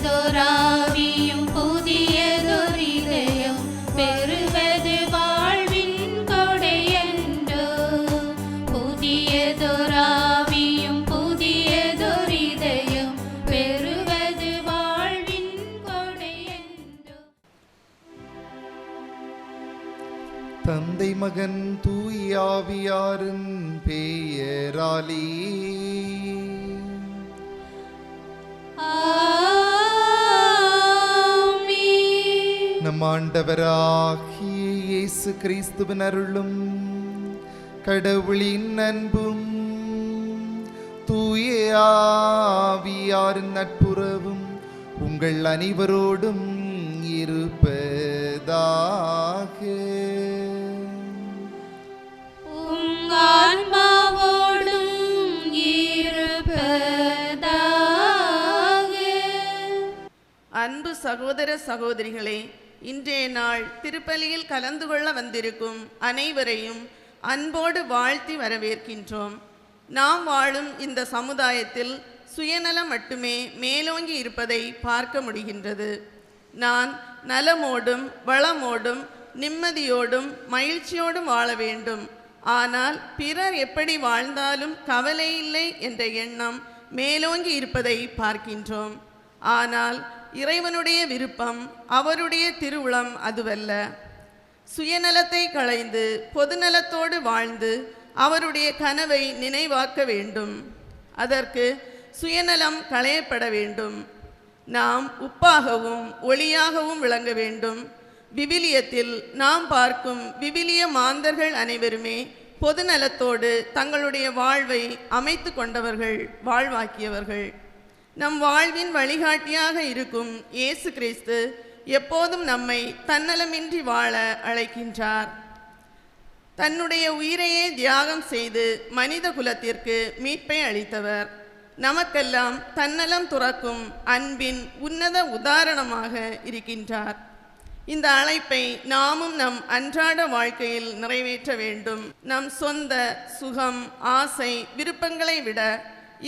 புதியதொராவியும் புதியதொரிதயம் பெறுவது வாழ்வின் கொடையன்றோ. புதியதொராவியும் புதியதொரிதயம் பெறுவது வாழ்வின் கொடையன்றோ. தந்தை மகன் தூய ஆவியாரின் பெயராலே நம் ஆண்டவராகிய இயேசு கிறிஸ்துவின் அருளும் கடவுளின் அன்பும் தூய ஆவியாரின் நட்புறவும் உங்கள் அனைவரோடும் இருப்பதாக. ஆன்மாவோடும் இருப்பதாக. அன்பு சகோதர சகோதரிகளே, இன்றைய நாள் திருப்பலியில் கலந்து கொள்ள வந்திருக்கும் அனைவரையும் அன்போடு வாழ்த்தி வரவேற்கின்றோம். நாம் வாழும் இந்த சமுதாயத்தில் சுயநலம் மட்டுமே மேலோங்கி இருப்பதை பார்க்க முடிகின்றது. நான் நலமோடும் வளமோடும் நிம்மதியோடும் மகிழ்ச்சியோடும் வாழ வேண்டும், ஆனால் பிறர் எப்படி வாழ்ந்தாலும் கவலை இல்லை என்ற எண்ணம் மேலோங்கி இருப்பதை பார்க்கின்றோம். ஆனால் இறைவனுடைய விருப்பம், அவருடைய திருவுளம் அதுவல்ல. சுயநலத்தை களைந்து பொதுநலத்தோடு வாழ்ந்து அவருடைய கனவை நினைவாக்க வேண்டும். அதற்கு சுயநலம் களையப்பட வேண்டும். நாம் உப்பாகவும் ஒளியாகவும் விளங்க வேண்டும். விவிலியத்தில் நாம் பார்க்கும் விவிலிய மாந்தர்கள் அனைவருமே பொதுநலத்தோடு தங்களுடைய வாழ்வை அமைத்து கொண்டவர்கள், வாழ்வாக்கியவர்கள். நம் வாழ்வின் வழிகாட்டியாக இருக்கும் இயேசு கிறிஸ்து எப்போதும் நம்மை தன்னலமின்றி வாழ அழைக்கின்றார். தன்னுடைய உயிரையே தியாகம் செய்து மனித குலத்திற்கு மீட்பை அளித்தவர். நமக்கெல்லாம் தன்னலம் துறக்கும் அன்பின் உன்னத உதாரணமாக இருக்கின்றார். இந்த அழைப்பை நாமும் நம் அன்றாட வாழ்க்கையில் நிறைவேற்ற வேண்டும். நம் சொந்த சுகம், ஆசை, விருப்பங்களை விட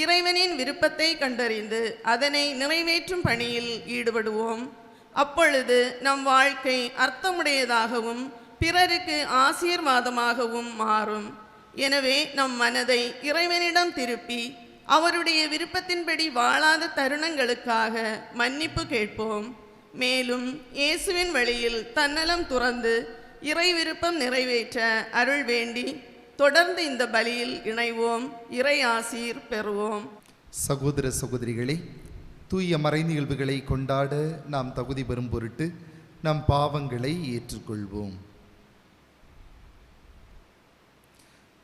இறைவனின் விருப்பத்தை கண்டறிந்து அதனை நிறைவேற்றும் பணியில் ஈடுபடுவோம். அப்பொழுது நம் வாழ்க்கை அர்த்தமுடையதாகவும் பிறருக்கு ஆசீர்வாதமாகவும் மாறும். எனவே நம் மனதை இறைவனிடம் திருப்பி அவருடைய விருப்பத்தின்படி வாழாத தருணங்களுக்காக மன்னிப்பு கேட்போம். மேலும் இயேசுவின் வழியில் தன்னலம் துறந்து இறை விருப்பம் நிறைவேற்ற அருள் வேண்டி தொடர்ந்து இந்த பலியில் இணைவோம், இறை ஆசீர் பெறுவோம். சகோதர சகோதரிகளே, தூய மறை நிகழ்வுகளை கொண்டாட நாம் தகுதி பெறும் பொருட்டு நம் பாவங்களை ஏற்றுக்கொள்வோம்.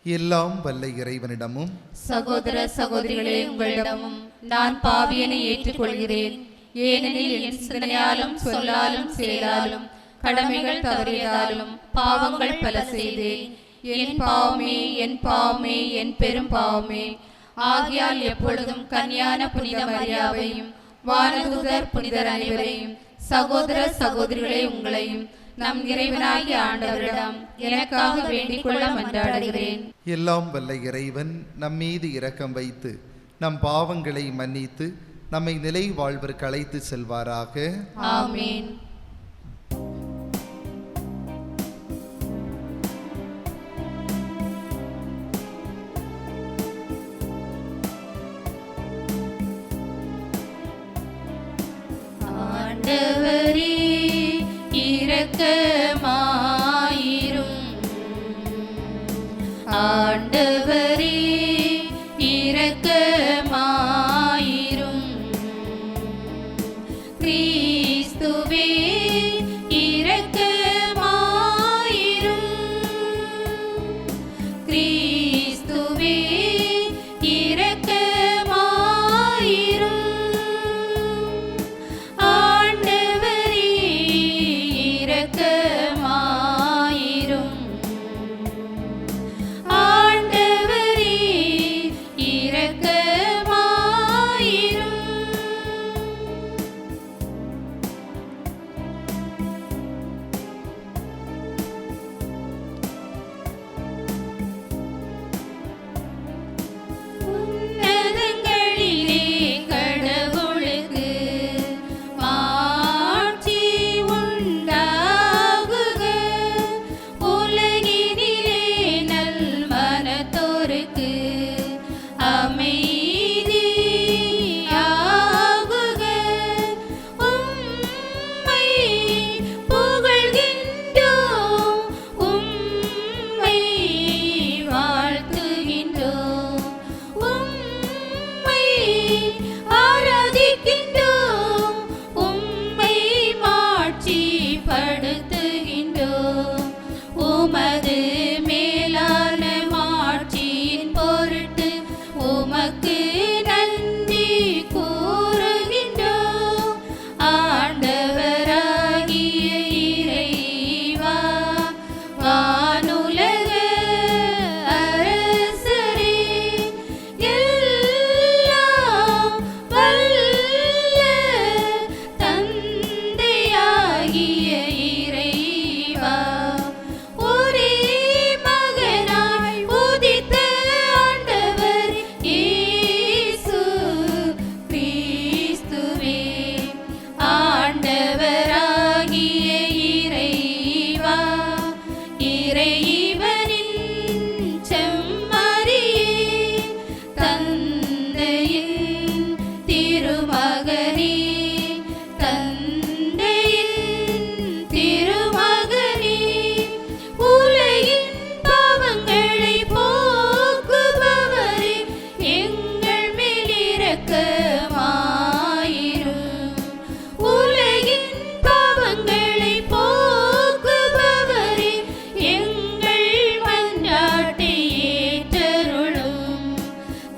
எல்லாம் வல்ல இறைவனிடமும் சகோதர சகோதரிகளே, உங்களிடமும் நான் பாவியனை ஏற்றுக்கொள்கிறேன். ஏனெனில் என் சிந்தனையாலும் சொல்லாலும் செயலாலும் கடமைகள் தவறியதாலும் பாவங்கள் பல செய்தேன். என் பாவமே, என் பாவமே, என் பெரும் பாவமே. ஆகையால் எப்பொழுதும் கன்னியான புனித மரியாவையும் வானதூதர் புனிதர் அனைவரையும் சகோதர சகோதரிகளே உங்களையும் நம் இறைவனாகிய ஆண்டவரிடம் எனக்காக வேண்டிக் கொள்ள மன்றாடுகிறேன். எல்லாம் வல்ல இறைவன் நம் மீது இரக்கம் வைத்து நம் பாவங்களை மன்னித்து நம்மை நிலை வாழ்விற்கு அழைத்து செல்வாராக. ஆமீன். ஆண்டவரே இரக்கமாயிரும். ஆண்டவரே இரக்கமாயிரும். கிறிஸ்துவே இரக்கமாயிரும். கிறிஸ்துவே இரக்கமாயிரும். ஆண்டவரே இரக்கமாயிரும். ஆண்டவரே இரக்கமாயிரும். வாழ்வோருக்கு அமைதியாகுக. உம்மை புகழ்கின்றோம், உம்மை வாழ்த்துகின்றோம், உம்மை ஆராதிக்கின்றோம், உம்மை மாட்சிப்படுத்துகின்றோம். உமது மேலான மாட்சியின் பொருட்டு உமக்கு நன்றி கூறுகின்றோம். ஆண்டவராகிய இறைவா, வானுலக அரசரே, எல்லாம் வல்ல தந்தையாகிய இறைவா, ஒரே மகனாய் உதித்த ஆண்டவர் இயேசு கிறிஸ்துவே, ஆண்டவராகிய இறைவா, இறைவனின் செம்மறியே, தந்தையின் திருமகனே, தந்தையின் திருமகனே, உலகின் பாவங்களை போக்குபவரே, எங்கள் மேல் இரக்கமாயிரும். உலகின் பாவங்களை போக்குபவரே, எங்கள் மன்றாட்டை ஏற்றருளும்.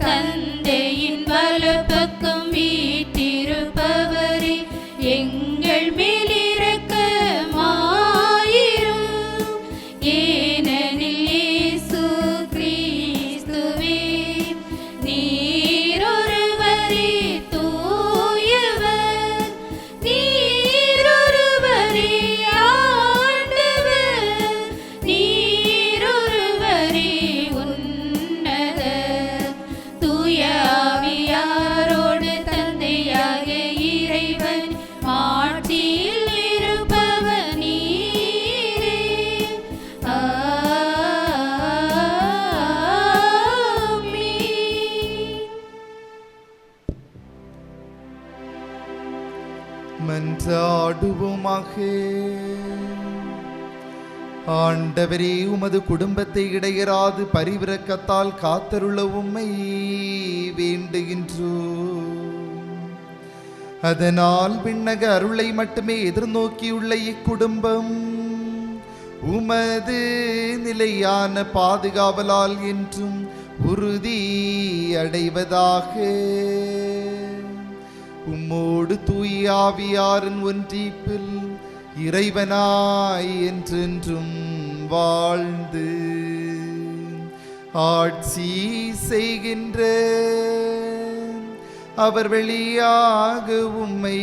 தந்தையின் வலப்பக்கம் வீற்றிருப்பவரே, எங்கள் மேல் இரக்கமாயிரும். ஏனெனில் இயேசு கிறிஸ்துவே, நீரொருவரே தூயவர், நீரொருவரே ஆண்டவர், நீரொருவரே உன்னதர். தூய ஆவியாரோடு தந்தையாகிய இறைவன் மாட்சியில் இருப்பவர் நீரே. ஆமென். மன்றாடுவோமாக. ஆண்டவரே, உமது குடும்பத்தை இடையராது பரிவிரக்கத்தால் காத்தருள உம்மை வேண்டுகின்றோம். அதனால் விண்ணக அருளை மட்டுமே எதிர்நோக்கியுள்ள இக்குடும்பம் உமது நிலையான பாதுகாவலால் என்றும் உறுதி அடைவதாக. உம்மோடு தூய ஆவியாரின் ஒன்றிப்பில் இறைவனாய் என்றென்றும் வாழ்ந்து ஆட்சி செய்கின்ற அவர் வழியாக உம்மை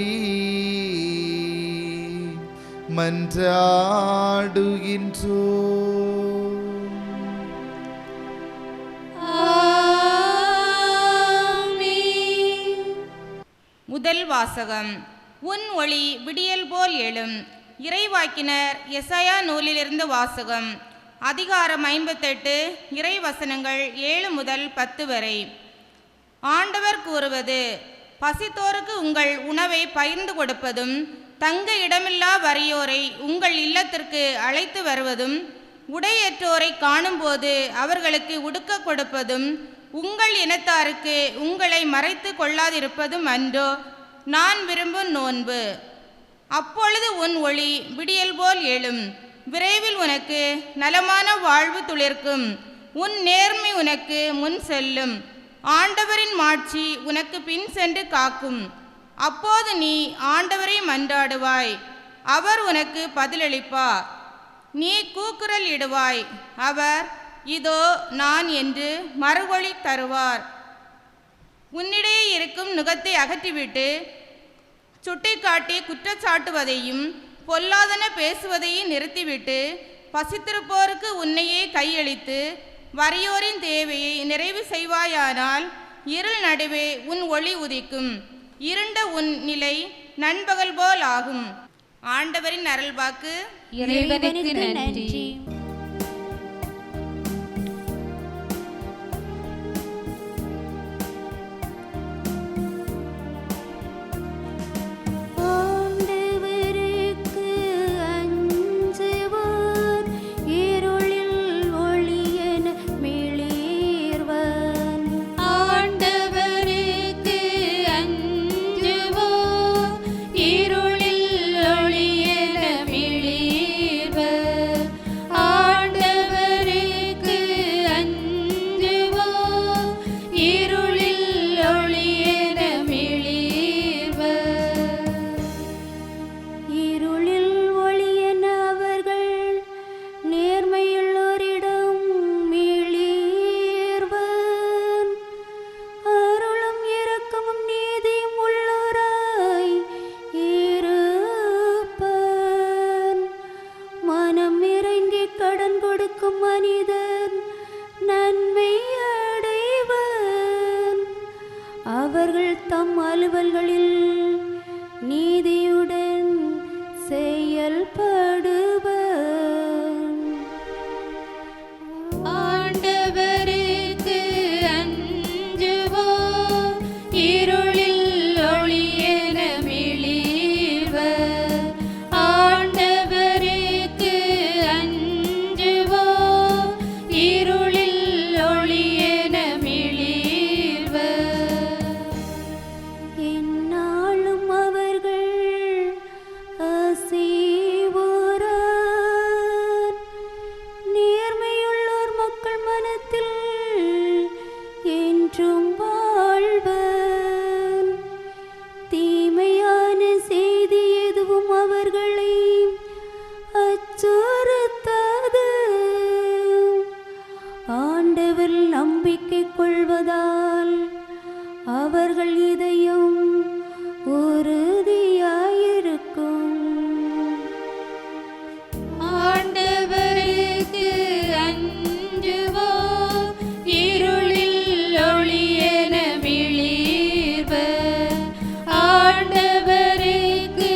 மன்றாடுகின்றோம். ஆமென். முதல் வாசகம். உன் ஒளி விடியல் போல் எழும். இறைவாக்கினர் எசாயா நூலிலிருந்து வாசகம். அதிகாரம் 58, இறைவசனங்கள் 7 முதல் 10 வரை. ஆண்டவர் கூறுவது: பசித்தோருக்கு உங்கள் உணவை பகிர்ந்து கொடுப்பதும், தங்க இடமில்லா வறியோரை உங்கள் இல்லத்திற்கு அழைத்து வருவதும், உடையற்றோரை காணும்போது அவர்களுக்கு உடுக்க கொடுப்பதும், உங்கள் இனத்தாருக்கு உங்களை மறைத்து கொள்ளாதிருப்பதும் அன்றோ நான் விரும்பும் நோன்பு. அப்பொழுது உன் ஒளி விடியல் போல் எழும். விரைவில் உனக்கு நலமான வாழ்வு துளிர்க்கும். உன் நேர்மை உனக்கு முன் செல்லும். ஆண்டவரின் மாட்சி உனக்கு பின் சென்று காக்கும். அப்போது நீ ஆண்டவரை மன்றாடுவாய், அவர் உனக்கு பதிலளிப்பார். நீ கூக்குரல் இடுவாய், அவர் இதோ நான் என்று மறுமொழி தருவார். உன்னிடையே இருக்கும் நுகத்தை அகற்றிவிட்டு சுட்டிக்காட்டி குற்றச்சாட்டுவதையும் பொல்லாதன பேசுவதையும் நிறுத்திவிட்டு, பசித்திருப்போருக்கு உன்னையே கையளித்து வறியோரின் தேவையை நிறைவு செய்வாயானால் இருள் நடுவே உன் ஒளி உதிக்கும். இருண்ட உன் நிலை நண்பகல் போல் ஆகும். ஆண்டவரின் அருள்வாக்கு. இறைவனுக்கு நன்றி. தம் அலுவல்களில் நீதியுடன் செயல்படுவர். ஆண்டவருக்கு அஞ்சுவோம், இருளில் ஒளியென மிளிர்வர். ஆண்டவருக்கு அஞ்சுவோம், இருளில் ஒளியென மிளிர்வர். எந்நாளும் அவர்கள் அசைவுறார். நேர்மையுள்ளோர் மக்கள் மனத்தில் என்றும் வாழ்வர். தீமையான செய்தி எதுவும் அவர்களை அச்சுறுத்தாது. ஆண்டவர் நம்பிக்கை கொள்வதால் அவர்கள் இதயம் உறுதியாயிருக்கும். ஆண்டவருக்கு அஞ்சுவோம், இருளில் ஒளியென மிளிர்வர். ஆண்டவருக்கு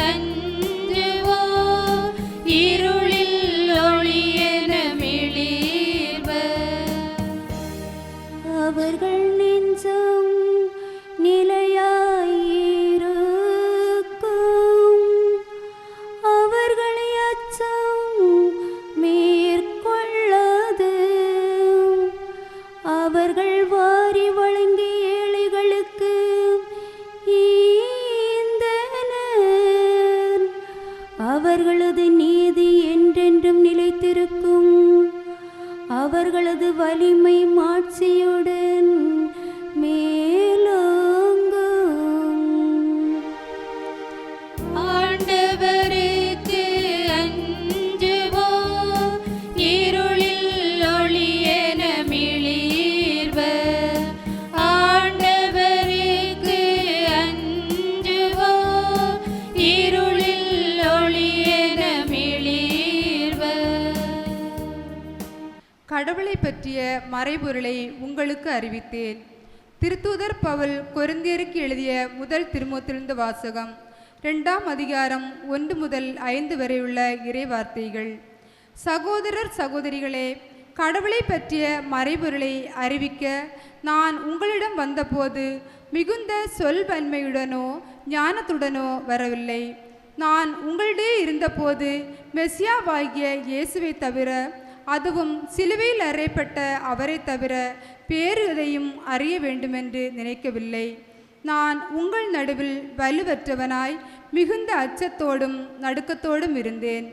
அஞ்சுவோம், இருளில் ஒளியென மிளிர்வர். அவர்கள் நெஞ்சம் நிலையாயிருக்கும். அவர்களை அச்சம் மேற்கொள்ளாது. அவர்கள் வாரி வழங்கி ஏழைகளுக்கு ஈந்தனர். அவர்களது நீதி என்றென்றும் நிலைத்திருக்கும். அவர்களது வலிமை மாட்சியுடன் மேலோங்கும். ஆண்டவருக்கு அஞ்சுவோம், இருளில் ஒளியென மிளிர்வர். ஆண்டவருக்கு அஞ்சுவோம், இருளில் ஒளியென மிளிர்வர். கடவுளை பற்றிய மறைபொருளை உங்களுக்கு அறிவித்தேன். திருத்தூதர் பவுல் கொரிந்தியருக்கு எழுதிய முதல் திருமுகத்திலிருந்து வாசகம். 2ஆம் அதிகாரம் 1 முதல் 5 வரை உள்ள இறைவார்த்தைகள். சகோதரர் சகோதரிகளே, கடவுளை பற்றிய மறைபொருளை அறிவிக்க நான் உங்களிடம் வந்தபோது மிகுந்த சொல்வன்மையுடனோ ஞானத்துடனோ வரவில்லை. நான் உங்களிடையே இருந்தபோது மெசியாவாகிய இயேசுவை தவிர, அதுவும் சிலுவையில் அறையப்பட்ட அவரை தவிர வேறு எதையும் அறிய வேண்டுமென்று நினைக்கவில்லை. நான் உங்கள் நடுவில் வலுவற்றவனாய் மிகுந்த அச்சத்தோடும் நடுக்கத்தோடும் இருந்தேன்.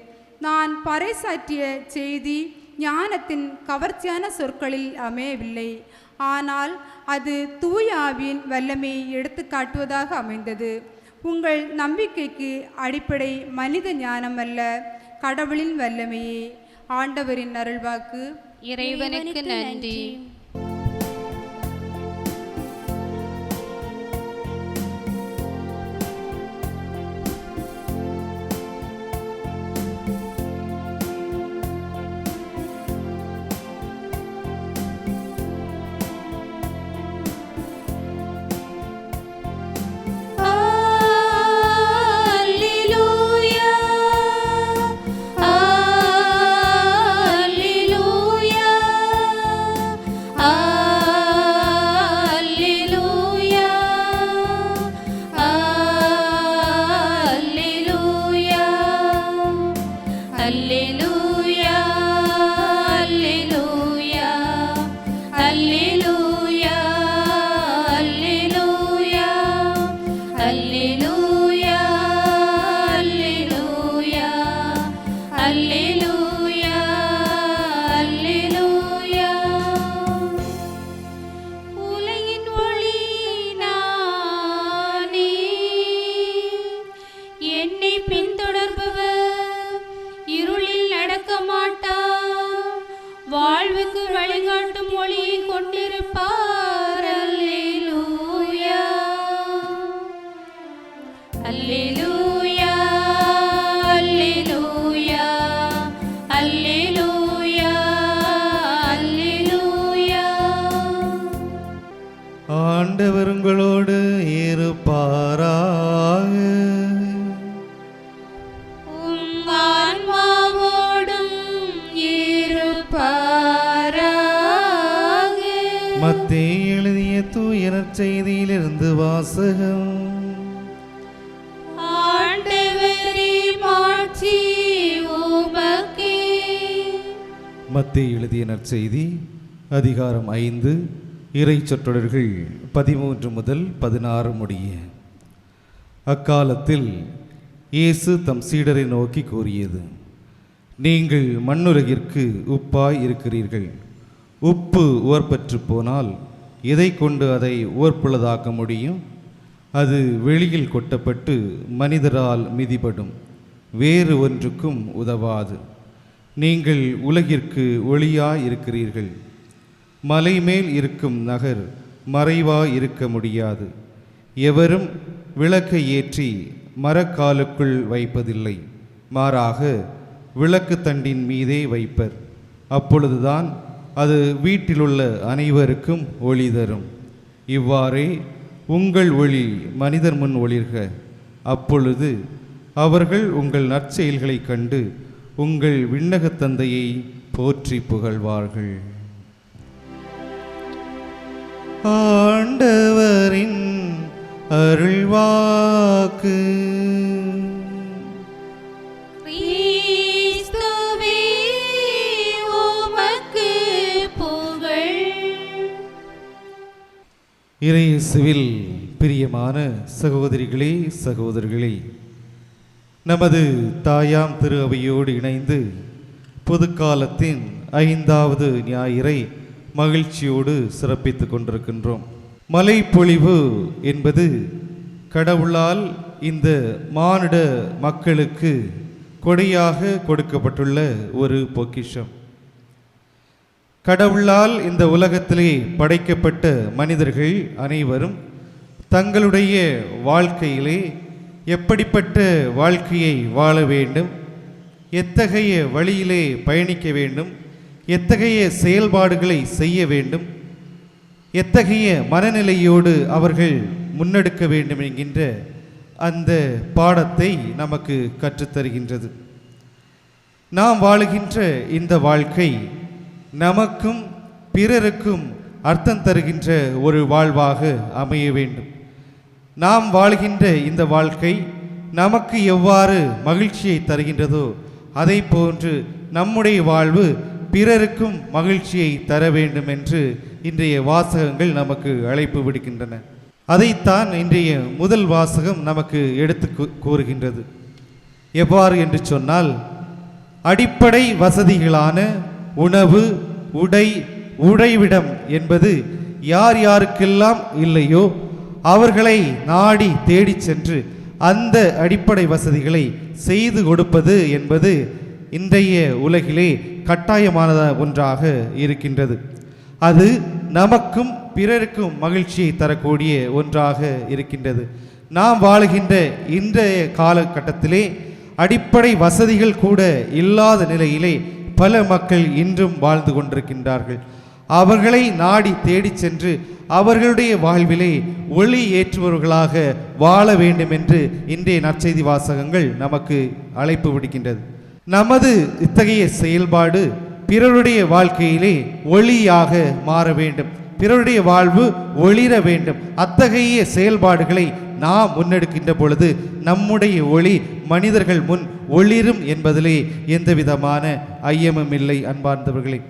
நான் பறைசாற்றிய செய்தி ஞானத்தின் கவர்ச்சியான சொற்களில் அமையவில்லை. ஆனால் அது தூய ஆவியின் வல்லமையை எடுத்து காட்டுவதாக அமைந்தது. உங்கள் நம்பிக்கைக்கு அடிப்படை மனித ஞானம் அல்ல, கடவுளின் வல்லமையே. ஆண்டவரின் அருள்வாக்கு. இறைவனுக்கு நன்றி. வாழ்வுக்கு வழிகாட்டும் ஒளியை கொண்டிருப்பார். அல்லேலூயா, அல்லேலூயா, அல்லேலூயா, அல்லேலூயா, அல்லேலூயா. ஆண்டவர் உங்களோடு மத்தேயு எழுதிய தூய நற்செய்தியிலிருந்து வாசகம். ஆண்டவரே மாட்சி உமக்கே. மத்தேயு எழுதிய நற்செய்தி அதிகாரம் 5 இறை சொற்றொடர்கள் 13 முதல் 16 முடிய. அக்காலத்தில் இயேசு தம் சீடரை நோக்கி கூறியது: நீங்கள் மண்ணுலகிற்கு உப்பாய் இருக்கிறீர்கள். உப்பு உவர்பற்று போனால் எதை கொண்டு அதை உவர்ப்புள்ளதாக்க முடியும்? அது வெளியில் கொட்டப்பட்டு மனிதரால் மிதிபடும், வேறு ஒன்றுக்கும் உதவாது. நீங்கள் உலகிற்கு ஒளியாய் இருக்கிறீர்கள். மலை மேல் இருக்கும் நகர் மறைவாய் இருக்க முடியாது. எவரும் விளக்கை ஏற்றி மரக்காலுக்குள் வைப்பதில்லை, மாறாக விளக்கு தண்டின் மீதே வைப்பர். அப்பொழுதுதான் அது வீட்டிலுள்ள அனைவருக்கும் ஒளி தரும். இவ்வாறே உங்கள் ஒளி மனிதர் முன் ஒளிர்க. அப்பொழுது அவர்கள் உங்கள் நற்செயல்களை கண்டு உங்கள் விண்ணகத் தந்தையை போற்றி புகழ்வார்கள். ஆண்டவரின் அருள்வாக்கு. கிறிஸ்துவே உமக்கு புகழ். இறையேசுவில் பிரியமான சகோதரிகளே, சகோதரர்களே, நமது தாயாம் திரு அவையோடு இணைந்து பொதுக்காலத்தின் 5வது ஞாயிறை மகிழ்ச்சியோடு சிறப்பித்து கொண்டிருக்கின்றோம். மலைப்பொழிவு என்பது கடவுளால் இந்த மானிட மக்களுக்கு கொடையாக கொடுக்கப்பட்டுள்ள ஒரு பொக்கிஷம். கடவுளால் இந்த உலகத்திலே படைக்கப்பட்ட மனிதர்கள் அனைவரும் தங்களுடைய வாழ்க்கையிலே எப்படிப்பட்ட வாழ்க்கையை வாழ வேண்டும், எத்தகைய வழியிலே பயணிக்க வேண்டும், எத்தகைய செயல்பாடுகளை செய்ய வேண்டும், எத்தகைய மனநிலையோடு அவர்கள் முன்னெடுக்க வேண்டும் என்கின்ற அந்த பாடத்தை நமக்கு கற்றுத்தருகின்றது. நாம் வாழுகின்ற இந்த வாழ்க்கை நமக்கும் பிறருக்கும் அர்த்தம் தருகின்ற ஒரு வாழ்வாக அமைய வேண்டும். நாம் வாழ்கின்ற இந்த வாழ்க்கை நமக்கு எவ்வாறு மகிழ்ச்சியை தருகின்றதோ அதை போன்று நம்முடைய வாழ்வு பிறருக்கும் மகிழ்ச்சியை தர வேண்டும் என்று இன்றைய வாசகங்கள் நமக்கு அழைப்பு விடுக்கின்றன. அதைத்தான் இன்றைய முதல் வாசகம் நமக்கு எடுத்து கூறுகின்றது. எவ்வாறு என்று சொன்னால், அடிப்படை வசதிகளான உணவு, உடை, உறைவிடம் என்பது யார் யாருக்கெல்லாம் இல்லையோ அவர்களை நாடி தேடி சென்று அந்த அடிப்படை வசதிகளை செய்து கொடுப்பது என்பது இன்றைய உலகிலே கட்டாயமான ஒன்றாக இருக்கின்றது. அது நமக்கும் பிறருக்கும் மகிழ்ச்சியை தரக்கூடிய ஒன்றாக இருக்கின்றது. நாம் வாழுகின்ற இன்றைய காலகட்டத்திலே அடிப்படை வசதிகள் கூட இல்லாத நிலையிலே பல மக்கள் இன்றும் வாழ்ந்து கொண்டிருக்கின்றார்கள். அவர்களை நாடி தேடி சென்று அவர்களுடைய வாழ்விலே ஒளி ஏற்றுபவர்களாக வாழ வேண்டும் என்று இன்றைய நற்செய்தி வாசகங்கள் நமக்கு அழைப்பு விடுக்கின்றது. நமது இத்தகைய செயல்பாடு பிறருடைய வாழ்க்கையிலே ஒளியாக மாற வேண்டும், பிறருடைய வாழ்வு ஒளிர வேண்டும். அத்தகைய செயல்பாடுகளை நாம் முன்னெடுக்கின்ற பொழுது நம்முடைய ஒளி மனிதர்கள் முன் ஒளிரும் என்பதிலே எந்த விதமான ஐயமும் இல்லை. அன்பார்ந்தவர்களே,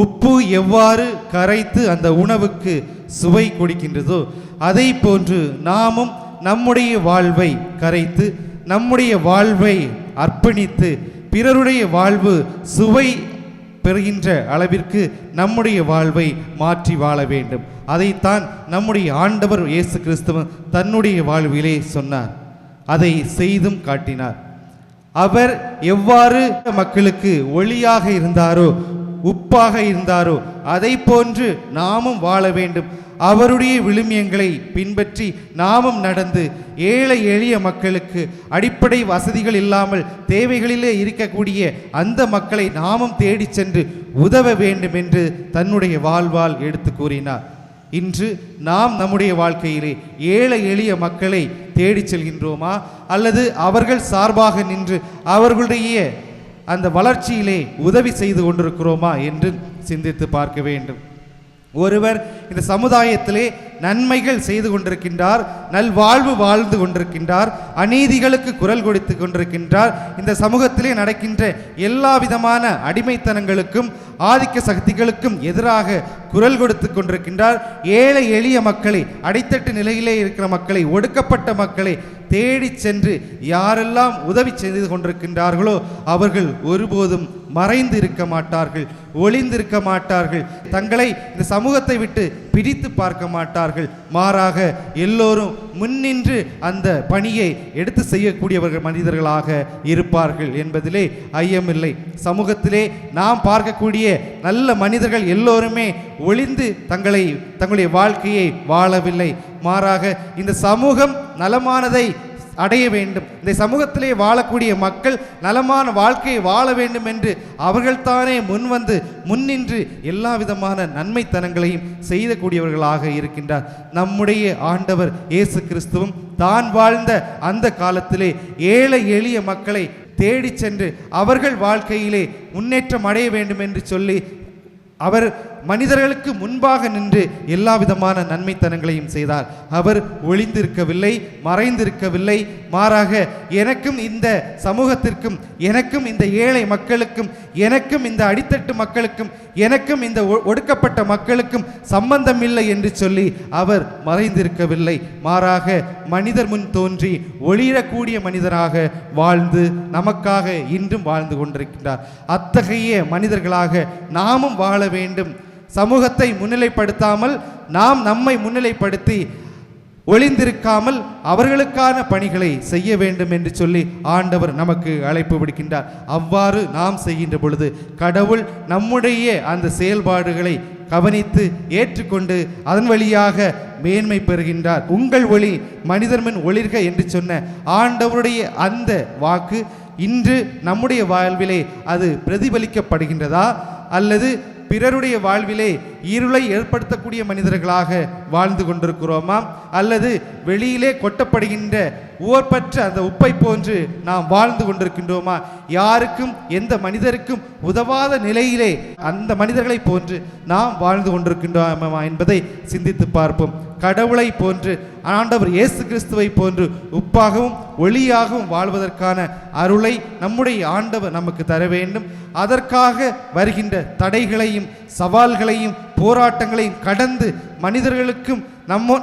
உப்பு எவ்வாறு கரைத்து அந்த உணவுக்கு சுவை கொடுக்கின்றதோ அதை போன்று நாமும் நம்முடைய வாழ்வை கரைத்து நம்முடைய வாழ்வை அர்ப்பணித்து பிறருடைய வாழ்வு சுவை பெறுகின்ற அளவிற்கு நம்முடைய வாழ்வை மாற்றி வாழ வேண்டும். அதைத்தான் நம்முடைய ஆண்டவர் இயேசு கிறிஸ்துவ தன்னுடைய வாழ்விலே சொன்னார், அதை செய்தும் காட்டினார். அவர் எவ்வாறு மக்களுக்கு ஒளியாக இருந்தாரோ, உப்பாக இருந்தாரோ, அதை போன்று நாமும் வாழ வேண்டும். அவருடைய விழுமியங்களை பின்பற்றி நாமும் நடந்து ஏழை எளிய மக்களுக்கு அடிப்படை வசதிகள் இல்லாமல் தேவைகளிலே இருக்கக்கூடிய அந்த மக்களை நாமும் தேடி சென்று உதவ வேண்டும் என்று தன்னுடைய வாழ்வால் எடுத்து கூறினார். இன்று நாம் நம்முடைய வாழ்க்கையிலே ஏழை எளிய மக்களை தேடி செல்கின்றோமா, அல்லது அவர்கள் சார்பாக நின்று அவர்களுடைய அந்த வளர்ச்சியிலே உதவி செய்து கொண்டிருக்கிறோமா என்று சிந்தித்து பார்க்க வேண்டும். ஒருவர் இந்த சமுதாயத்திலே நன்மைகள் செய்து கொண்டிருக்கின்றார், நல்வாழ்வு வாழ்ந்து கொண்டிருக்கின்றார், அநீதிகளுக்கு குரல் கொடுத்து கொண்டிருக்கின்றார். இந்த சமூகத்திலே நடக்கின்ற எல்லா விதமான அடிமைத்தனங்களுக்கும் ஆதிக்க சக்திகளுக்கும் எதிராக குரல் கொடுத்து கொண்டிருக்கின்றார். ஏழை எளிய மக்களை, அடித்தட்டு நிலையிலே இருக்கிற மக்களை, ஒடுக்கப்பட்ட மக்களை தேடி சென்று யாரெல்லாம் உதவி செய்து கொண்டிருக்கின்றார்களோ அவர்கள் ஒருபோதும் மறைந்து இருக்க மாட்டார்கள், ஒளிந்திருக்க மாட்டார்கள், தங்களை இந்த சமூகத்தை விட்டு பிரித்து பார்க்க மாட்டார்கள். மாறாக எல்லோரும் முன்னின்று அந்த பணியை எடுத்து செய்யக்கூடியவர்கள் மனிதர்களாக இருப்பார்கள் என்பதிலே ஐயமில்லை. சமூகத்திலே நாம் பார்க்கக்கூடிய நல்ல மனிதர்கள் எல்லோருமே ஒளிந்து தங்களுடைய வாழ்க்கையை வாழவில்லை. மாறாக இந்த சமூகம் நலமானதை அடைய வேண்டும், இந்த சமூகத்திலே வாழக்கூடிய மக்கள் நலமான வாழ்க்கையை வாழ வேண்டும் என்று அவர்கள்தானே முன்னின்று எல்லா விதமான நன்மைத்தனங்களையும் செய்யக்கூடியவர்களாக இருக்கின்றார். நம்முடைய ஆண்டவர் இயேசு கிறிஸ்துவும் தான் வாழ்ந்த அந்த காலத்திலே ஏழை எளிய மக்களை தேடி சென்று அவர்கள் வாழ்க்கையிலே முன்னேற்றம் அடைய வேண்டும் என்று சொல்லி அவர் மனிதர்களுக்கு முன்பாக நின்று எல்லா விதமான நன்மைத்தனங்களையும் செய்தார். அவர் ஒளிந்திருக்கவில்லை, மறைந்திருக்கவில்லை. மாறாக எனக்கும் இந்த சமூகத்திற்கும், எனக்கும் இந்த ஏழை மக்களுக்கும், எனக்கும் இந்த அடித்தட்டு மக்களுக்கும், எனக்கும் இந்த ஒடுக்கப்பட்ட மக்களுக்கும் சம்பந்தம் இல்லை என்று சொல்லி அவர் மறைந்திருக்கவில்லை. மாறாக மனிதர் முன் தோன்றி ஒளிரக்கூடிய மனிதராக வாழ்ந்து நமக்காக இன்றும் வாழ்ந்து கொண்டிருக்கின்றார். அத்தகைய மனிதர்களாக நாமும் வாழ வேண்டும். சமூகத்தை முன்னிலைப்படுத்தாமல் நாம் நம்மை முன்னிலைப்படுத்தி ஒளிந்திருக்காமல் அவர்களுக்கான பணிகளை செய்ய வேண்டும் என்று சொல்லி ஆண்டவர் நமக்கு அழைப்பு விடுக்கின்றார். அவ்வாறு நாம் செய்கின்ற பொழுது கடவுள் நம்முடைய அந்த செயல்பாடுகளை கவனித்து ஏற்றுக்கொண்டு அதன் வழியாக மேன்மை பெறுகின்றார். உங்கள் ஒளி மனிதர் முன் ஒளிர்க என்று சொன்ன ஆண்டவருடைய அந்த வாக்கு இன்று நம்முடைய வாழ்விலே அது பிரதிபலிக்கப்படுகின்றதா, அல்லது பிறருடைய வாழ்விலே இருளை ஏற்படுத்தக்கூடிய மனிதர்களாக வாழ்ந்து கொண்டிருக்கிறோமா, அல்லது வெளியிலே கொட்டப்படுகின்ற உவர்பற்ற அந்த உப்பை போன்று நாம் வாழ்ந்து கொண்டிருக்கின்றோமா? யாருக்கும் எந்த மனிதருக்கும் உதவாத நிலையிலே அந்த மனிதர்களை போன்று நாம் வாழ்ந்து கொண்டிருக்கின்றோமா என்பதை சிந்தித்து பார்ப்போம். கடவுளை போன்று, ஆண்டவர் இயேசு கிறிஸ்துவை போன்று உப்பாகவும் ஒளியாகவும் வாழ்வதற்கான அருளை நம்முடைய ஆண்டவர் நமக்கு தர வேண்டும். அதற்காக வருகின்ற தடைகளையும் சவால்களையும் போராட்டங்களையும் கடந்து மனிதர்களுக்கும்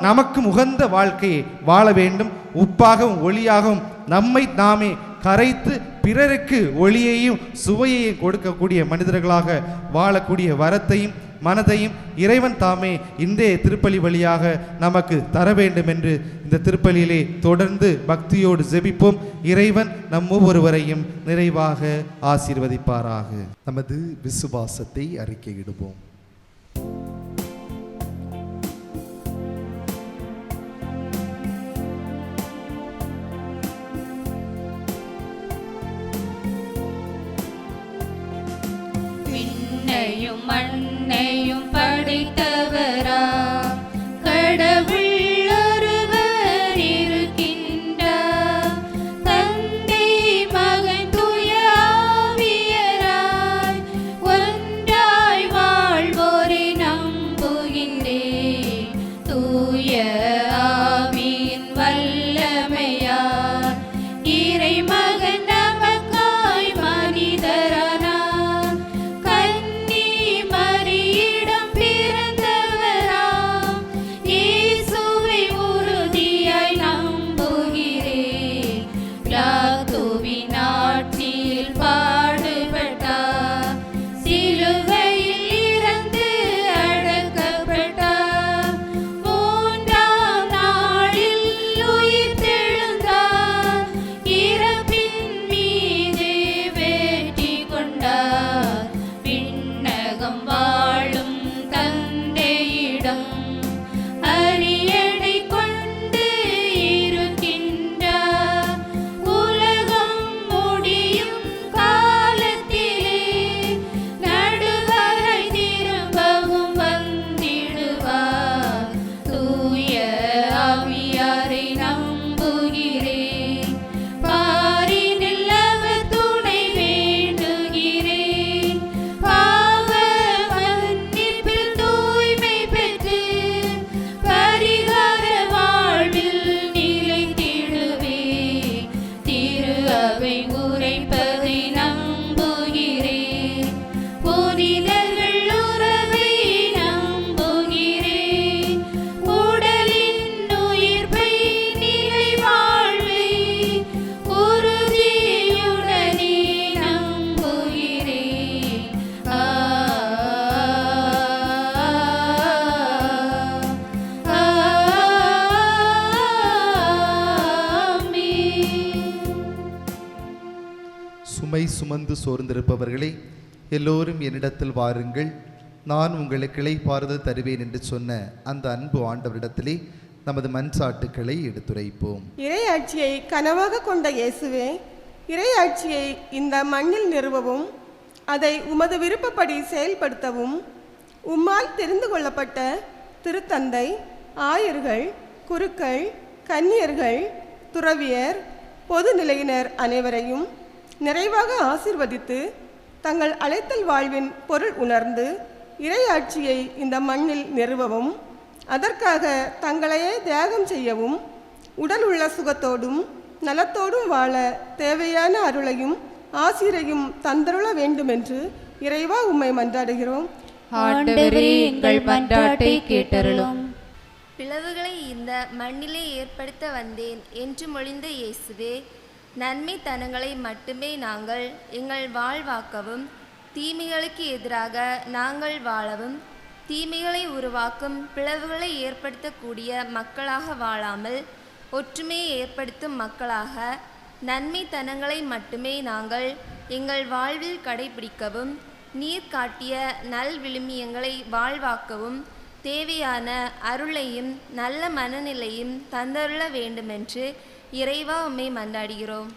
நமக்கும் உகந்த வாழ்க்கையை வாழ வேண்டும். உப்பாகவும் ஒளியாகவும் நம்மை நாமே கரைத்து பிறருக்கு ஒளியையும் சுவையையும் கொடுக்கக்கூடிய மனிதர்களாக வாழக்கூடிய வரத்தையும் மனதையும் இறைவன் தாமே இன்றைய திருப்பலி வழியாக நமக்கு தர வேண்டும் என்று இந்த திருப்பலியிலே தொடர்ந்து பக்தியோடு ஜெபிப்போம். இறைவன் நம் ஒவ்வொருவரையும் நிறைவாக ஆசீர்வதிப்பாராக. நமது விசுவாசத்தை அறிக்கையிடுவோம். விண்ணையும் மண்ணையும் படைத்தவரா கடவுள் ஒருவர் இருக்கின்றார். தந்தை மகன் தூய ஆவியராய் ஒன்றாய் வாழ்வோரை நம்புகின்றேன். தூய ஆவியின் வல்லமையார் இறைமகன் நமக்காய் மனிதரானார். கன்னி மரியிடம் பிறந்தவராம் இயேசுவை உறுதியாய் நம்புகிறேன். பிலாத்துவின் ஆட்சியில் பாடுபட்டார், சிலுவையில் இறந்து அடக்கப்பட்டார். மூன்றாம் நாளில் உயிர்த்தெழுந்தார், இறப்பின் மீது வெற்றி கொண்டார். விண்ணகம் வாழும் தந்தையிடம் அரியணை கொண்டு இருக்கின்றார். உலகம் முடியும் காலத்திலே நடுவரை திரும்பவும் வந்திடுவார். தூய ஆவியாரை நம்புகிறேன், பாரினில் அவர் துணை வேண்டுகிறேன். பாவ மன்னிப்பில் தூய்மை சுமந்து சோர்ந்திருப்பவர்களே, எல்லோரும் என்னிடத்தில் வாருங்கள், நான் உங்களுக்கு இளைப்பாறுதல் தருவேன் என்று சொன்ன அந்த அன்பு ஆண்டவரிடத்திலே நமது மன்சாட்டுக்களை எடுத்துரைப்போம். இறையாட்சியை கனவாக கொண்ட இயேசுவே, இறையாட்சியை இந்த மண்ணில் நிறுவவும் அதை உமது விருப்பப்படி செயல்படுத்தவும் உம்மால் தெரிந்து கொள்ளப்பட்ட திருத்தந்தை, ஆயர்கள், குருக்கள், கன்னியர்கள், துறவியர், பொது நிலையினர் அனைவரையும் நிறைவாக ஆசீர்வதித்து தங்கள் அழைத்தல் வாழ்வின் பொருள் உணர்ந்து இறையாட்சியை இந்த மண்ணில் நிறுவவும் அதற்காக தங்களையே தியாகம் செய்யவும் உடல் உள்ள சுகத்தோடும் நலத்தோடும் வாழ தேவையான அருளையும் ஆசிரையும் தந்தருள வேண்டுமென்று இறைவா உம்மை மன்றாடுகிறோம். ஆண்டவரே, எங்கள் மன்றாட்டை கேட்டருளும். பிளவுகளை இந்த மண்ணிலே ஏற்படுத்த வந்தேன் என்று மொழிந்த இயேசுவே, நன்மை தனங்களை மட்டுமே நாங்கள் எங்கள் வாழ்வாக்கவும் தீமைகளுக்கு எதிராக நாங்கள் வாழவும் தீமைகளை உருவாக்கும் பிளவுகளை ஏற்படுத்தக்கூடிய மக்களாக வாழாமல் ஒற்றுமையை ஏற்படுத்தும் மக்களாக நன்மை தனங்களை மட்டுமே நாங்கள் எங்கள் வாழ்வில் கடைபிடிக்கவும் நீர் காட்டிய நல் விழுமியங்களை வாழ்வாக்கவும் தேவையான அருளையும் நல்ல மனநிலையும் தந்தருள வேண்டுமென்று இறைவா உம்மை மன்றாடுகிறோம்.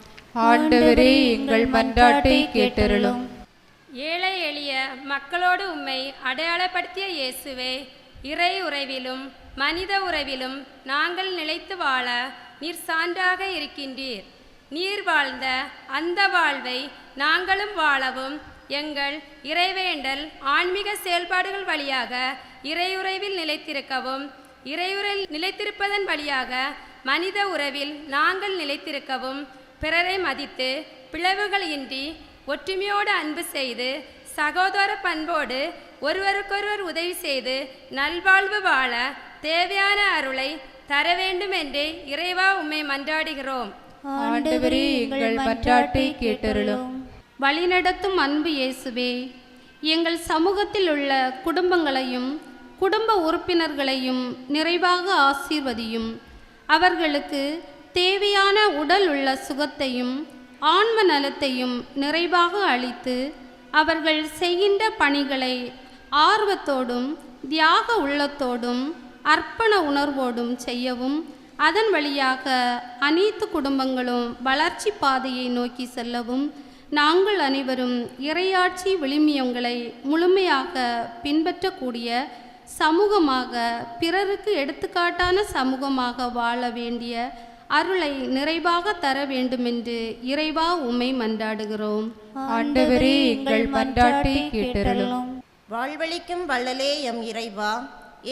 ஆண்டவரே, எங்கள் மன்றாட்டை கேட்டருளும். ஏழை எளிய மக்களோடு உம்மை அடையாளப்படுத்திய இயேசுவே, இறை உறவிலும் மனித உறவிலும் நாங்கள் நிலைத்து வாழ நீர் சான்றாக இருக்கின்றீர். நீர் வாழ்ந்த அந்த வாழ்வை நாங்களும் வாழவும் எங்கள் இறைவேண்டல் ஆன்மீக செயல்பாடுகள் வழியாக இறையுறவில் நிலைத்திருக்கவும் இறையுறவில் நிலைத்திருப்பதன் வழியாக மனித உறவில் நாங்கள் நிலைத்திருக்கவும் பிறரை மதித்து பிளவுகள் இன்றி ஒற்றுமையோடு அன்பு செய்து சகோதர பண்போடு ஒருவருக்கொருவர் உதவி செய்து நல்வாழ்வு வாழ தேவையான அருளை தர வேண்டும் என்று இறைவா உம்மை மன்றாடுகிறோம். ஆண்டவரே, எங்கள் மன்றாட்டை கேட்டருளும். வழிநடத்தும் அன்பு இயேசுவே, எங்கள் சமூகத்தில் உள்ள குடும்பங்களையும் குடும்ப உறுப்பினர்களையும் நிறைவாக ஆசீர்வதியும். அவர்களுக்கு தேவையான உடல் உள்ள சுகத்தையும் ஆன்ம நலத்தையும் நிறைவாக அளித்து அவர்கள் செய்கின்ற பணிகளை ஆர்வத்தோடும் தியாக உள்ளத்தோடும் அர்ப்பண உணர்வோடும் செய்யவும் அதன் வழியாக அனைத்து குடும்பங்களும் வளர்ச்சி பாதையை நோக்கி செல்லவும் நாங்கள் அனைவரும் இறையாட்சி விழுமியங்களை முழுமையாக பின்பற்றக்கூடிய சமூகமாக பிறருக்கு எடுத்துக்காட்டான சமூகமாக வாழ வேண்டிய அருளை நிறைவாக தர வேண்டுமென்று இறைவா உம்மை மன்றாடுகிறோம். ஆண்டவரே, எங்கள் மன்றாட்டை கேட்டருளும். வாழ்வளிக்கும் வள்ளலே எம் இறைவா,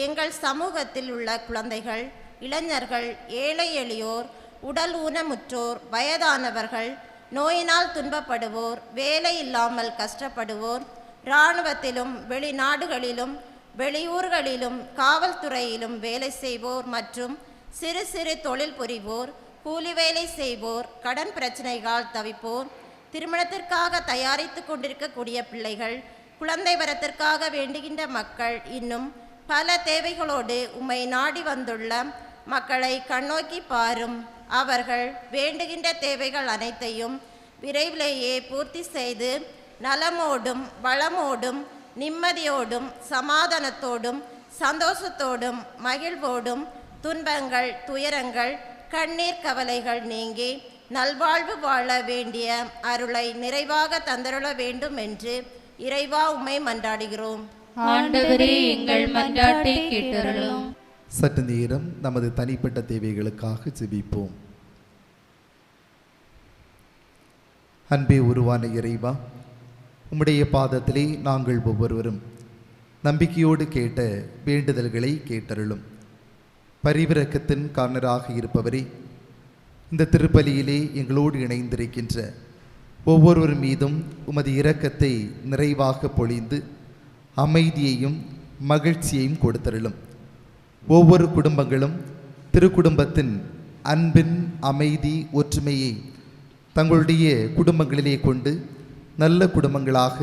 எங்கள் சமூகத்தில் உள்ள குழந்தைகள், இளைஞர்கள், ஏழை எளியோர், உடல் ஊனமுற்றோர், வயதானவர்கள், நோயினால் துன்பப்படுவோர், வேலை இல்லாமல் கஷ்டப்படுவோர், இராணுவத்திலும் வெளிநாடுகளிலும் வெளியூர்களிலும் காவல்துறையிலும் வேலை செய்வோர் மற்றும் சிறு சிறு தொழில் புரிவோர், கூலி வேலை செய்வோர், கடன் பிரச்சனைகளால் தவிப்போர், திருமணத்திற்காக தயாரித்து கொண்டிருக்கக்கூடிய பிள்ளைகள், குழந்தை வரத்திற்காக வேண்டுகின்ற மக்கள், இன்னும் பல தேவைகளோடு உம்மை நாடி வந்துள்ள மக்களை கண்ணோக்கி பாரும். அவர்கள் வேண்டுகின்ற தேவைகள் அனைத்தையும் விரைவிலேயே பூர்த்தி செய்து நலமோடும் வளமோடும் நிம்மதியோடும் சமாதானத்தோடும் சந்தோஷத்தோடும் மகிழ்வோடும் துன்பங்கள் துயரங்கள் கண்ணீர் கவலைகள் நீங்கி நல்வாழ்வு வாழ வேண்டிய அருளை நிறைவாக தந்தருள வேண்டும் என்று இறைவா உம்மை மன்றாடுகிறோம். ஆண்டவரே, எங்கள் மன்றாட்டை கேட்டருளும். சற்று நேரம் நமது தனிப்பட்ட தேவைகளுக்காக ஜெபிப்போம். அன்பே உருவான இறைவா, உம்முடைய பாதத்திலே நாங்கள் ஒவ்வொருவரும் நம்பிக்கையோடு கேட்ட வேண்டுதல்களை கேட்டருளும். பரிவிரக்கத்தின் காரணராக இருப்பவரே, இந்த திருப்பலியிலே எங்களோடு இணைந்திருக்கின்ற ஒவ்வொருவர் மீதும் உமது இரக்கத்தை நிறைவாக பொழிந்து அமைதியையும் மகிழ்ச்சியையும் கொடுத்தருளும். ஒவ்வொரு குடும்பங்களும் திருக்குடும்பத்தின் அன்பின் அமைதி ஒற்றுமையை தங்களுடைய குடும்பங்களிலே கொண்டு நல்ல குடும்பங்களாக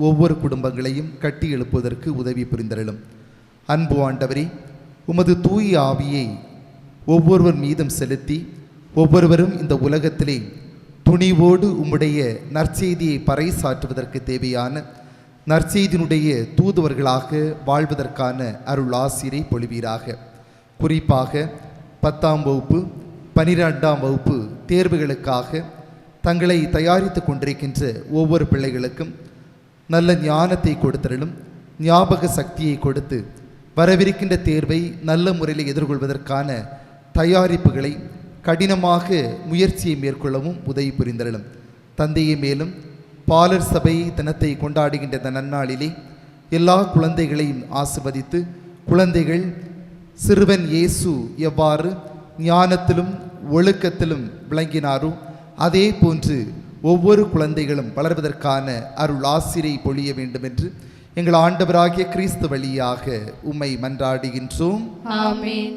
ஒவ்வொரு குடும்பங்களையும் கட்டி எழுப்புவதற்கு உதவி புரிந்தருளும். அன்பு ஆண்டவரே, உமது தூய ஆவியை ஒவ்வொருவர் மீதும் செலுத்தி ஒவ்வொருவரும் இந்த உலகத்திலே துணிவோடு உம்முடைய நற்செய்தியை பறைசாற்றுவதற்கு தேவையான நற்செய்தியினுடைய தூதுவர்களாக வாழ்வதற்கான அருள் ஆசிரை பொழிவீராக. குறிப்பாக 10ஆம் வகுப்பு 12ஆம் வகுப்பு தேர்வுகளுக்காக தங்களை தயாரித்து கொண்டிருக்கின்ற ஒவ்வொரு பிள்ளைகளுக்கும் நல்ல ஞானத்தை கொடுத்தருளும், ஞாபக சக்தியை கொடுத்து வரவிருக்கின்ற தேர்வை நல்ல முறையில் எதிர்கொள்வதற்கான தயாரிப்புகளை கடினமாக முயற்சியை மேற்கொள்ளவும் உதவி புரிந்தருளும். தந்தையை மேலும் பாலர் சபை தினத்தை கொண்டாடுகின்ற இந்த நன்னாளிலே எல்லா குழந்தைகளையும் ஆசிர்வதித்து, குழந்தைகள் சிறுவன் இயேசு எவ்வாறு ஞானத்திலும் ஒழுக்கத்திலும் விளங்கினாரோ அதே போன்று ஒவ்வொரு குழந்தைகளும் வளர்வதற்கான அருள் ஆசிரை பொழிய வேண்டும் என்று எங்கள் ஆண்டவராகிய கிறிஸ்து வழியாக உம்மை மன்றாடுகின்றோம். ஆமென்.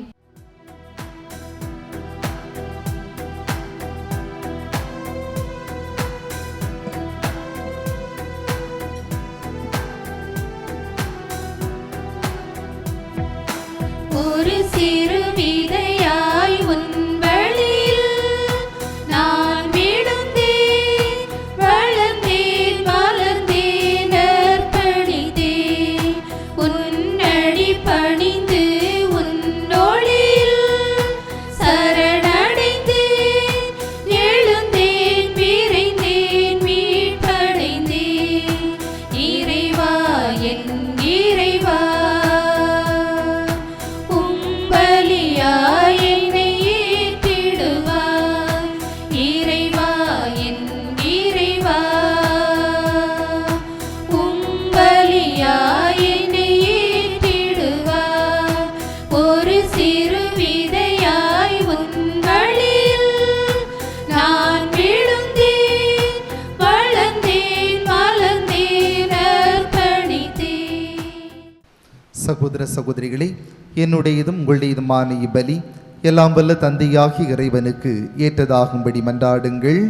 ஒரு சிறு விதையாய் உன் வழியில் நான் விழுந்தேன், வளர்ந்தேன், மலர்ந்தேன், அர்ப்பணித்தேன். உன்னடி பணிந்து உன் ஒளியில் சரணடைந்தேன், எழுந்தேன், விரைந்தேன், மீட்படைந்தேன். இறைவா, என் இறைவா, சகோதர சகோதரிகளே, என்னுடையதும் உங்களுடையதுமான இப்பலி எல்லாம் வல்ல தந்தையாகி இறைவனுக்கு ஏற்றதாகும்படி மன்றாடுங்கள்.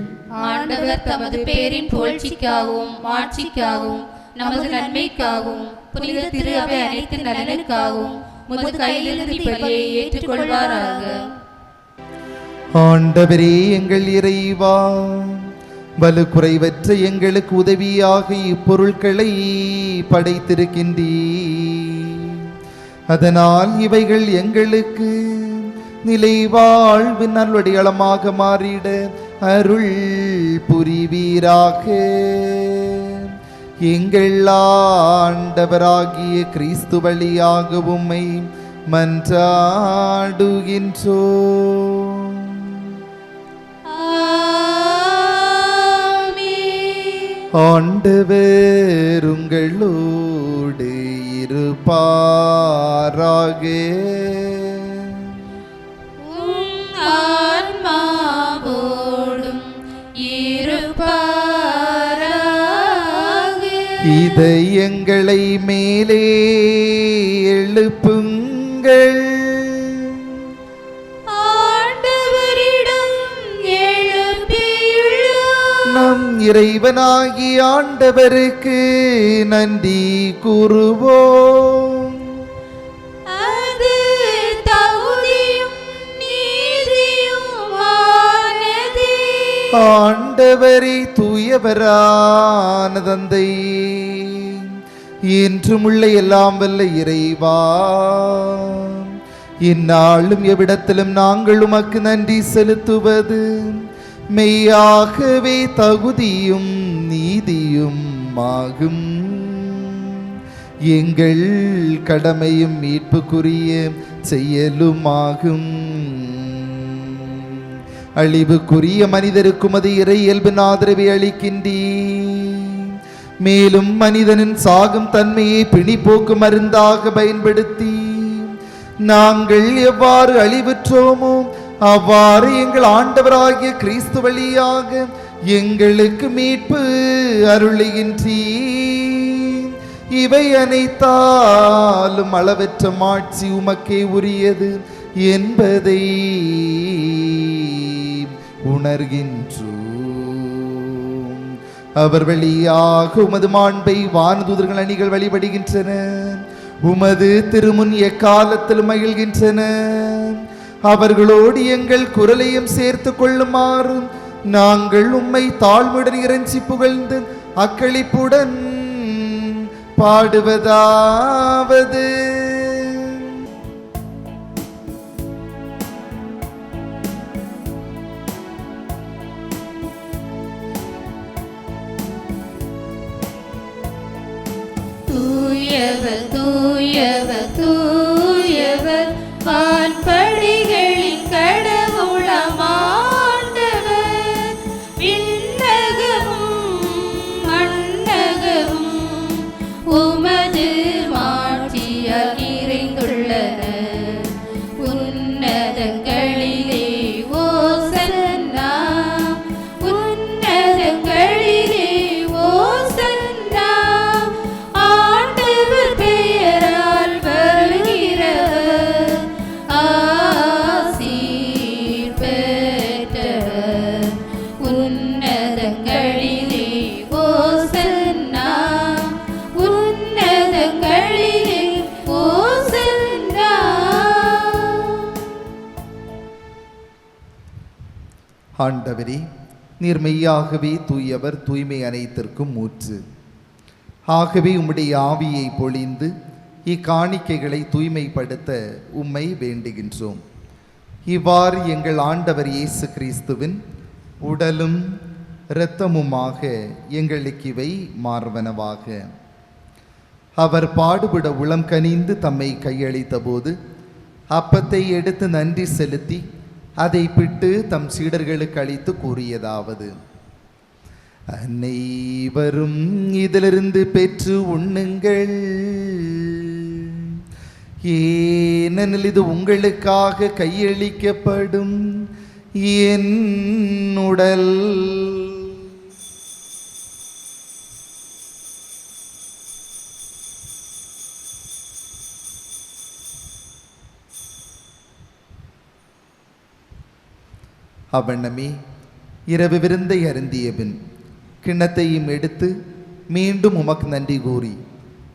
ஆண்டவர் தமது பேரின் புகழ்ச்சிக்காகவும் மாட்சிக்காகவும் நமது நன்மைக்காகவும் புனித திரு அவை அனைத்து நலனுக்காகவும் உமது கையிலிருந்து பலியை ஏற்றுக்கொள்வாராக. ஆண்டவரே எங்கள் இறைவா, வலு குறைவற்ற எங்களுக்கு உதவியாக இப்பொருட்களை படைத்திருக்கின்றீர். அதனால் இவைகள் எங்களுக்கு நிலைவாழ்வு நல்லடையாளமாக மாறிட அருள் புரிவீராக. எங்கள் ஆண்டவராகிய கிறிஸ்து வழியாக உம்மை மன்றாடுகின்றோம். ஆண்டவர் உங்களோடு இருப்பாராக. ஆன்மாவோடும் இருப்பாராக. இதயங்களை மேலே எழுப்புங்கள். ஆண்டவரிடம் எழுப்பியுள்ளோம். நம் இறைவனாகிய ஆண்டவருக்கு நன்றி கூறுவோம். அது தகுதியும் நீதியுமானதே. ஆண்டவரை தூயவரான தந்தை, என்றும் உள்ள எல்லாம் வல்ல இறைவா, இந்நாளும் எவ்விடத்திலும் நாங்கள் உமக்கு நன்றி செலுத்துவது மெய்யாகவே தகுதியும் நீதியும் ஆகும். எங்கள் கடமையும் மீட்புக்குரிய செயலுமாகும். அழிவுக்குரிய மனிதருக்கும் அது இறை இயல்பின் ஆதரவை அளிக்கின்றீர். மேலும் மனிதனின் சாகும் தன்மையை பிணிப்போக்கு மருந்தாக பயன்படுத்தி நாங்கள் எவ்வாறு அழிவுற்றோமோ அவ்வாறு எங்கள் ஆண்டவராகிய கிறிஸ்து வழியாக எங்களுக்கு மீட்பு அருளுகின்றீர். இவை அனைத்தாலும் அளவற்ற மாட்சி உமக்கே உரியது என்பதை உணர்கின்றோம். அவர் வழியாக உமது மாண்பை வானதூதர்கள் அணிகள் வழிபடுகின்றன. உமது திருமுன் எக்காலத்தில் மகிழ்கின்றன. அவர்களோடு எங்கள் குரலையும் சேர்த்து கொள்ளுமாறு நாங்கள் உம்மை தாழ்வுடன் இறைஞ்சி புகழ்ந்து அக்களிப்புடன் பாடுவதாவது: தூயவர் தூயவர் தூயவர் வான்படிகளின் கடவுளமாண்டவர், விண்ணகமும் மண்ணகமும் உமது மாட்சியால் நிறைந்துள்ளன. உன்னதங்களிலே ஓசன்னா, உன்னதங்களிலே ஓசன்னா. ஆண்டவர் பெயரால் வருகிறவர் ஆசீர் பெற்றவர். உன்னதங்களிலே ஓசன்னா, உன்னதங்களிலே ஓசன்னா. ஆண்டவரே, நீர் மெய்யாகவே தூயவர், தூய்மை அனைத்திற்கும் ஊற்று. ஆகவே உம்முடைய ஆவியை பொழிந்து இக்காணிக்கைகளை தூய்மைப்படுத்த உம்மை வேண்டுகின்றோம். இவ்வாறு எங்கள் ஆண்டவர் இயேசு கிறிஸ்துவின் உடலும் இரத்தமுமாக எங்களுக்கு இவை மார்வனவாக. அவர் பாடுபட உளம் கனிந்து தம்மை கையளித்த போது அப்பத்தை எடுத்து நன்றி செலுத்தி அதை பிட்டு தம் சீடர்களுக்கு அளித்து கூறியதாவது: அனைவரும் இதிலிருந்து பெற்று உண்ணுங்கள், ஏனெனில் இது உங்களுக்காக கையளிக்கப்படும் என் உடல். அவ்வண்ணமே இரவு விருந்தை அருந்திய பின் கிண்ணத்தையும் எடுத்து மீண்டும் உமக்கு நன்றி கூறி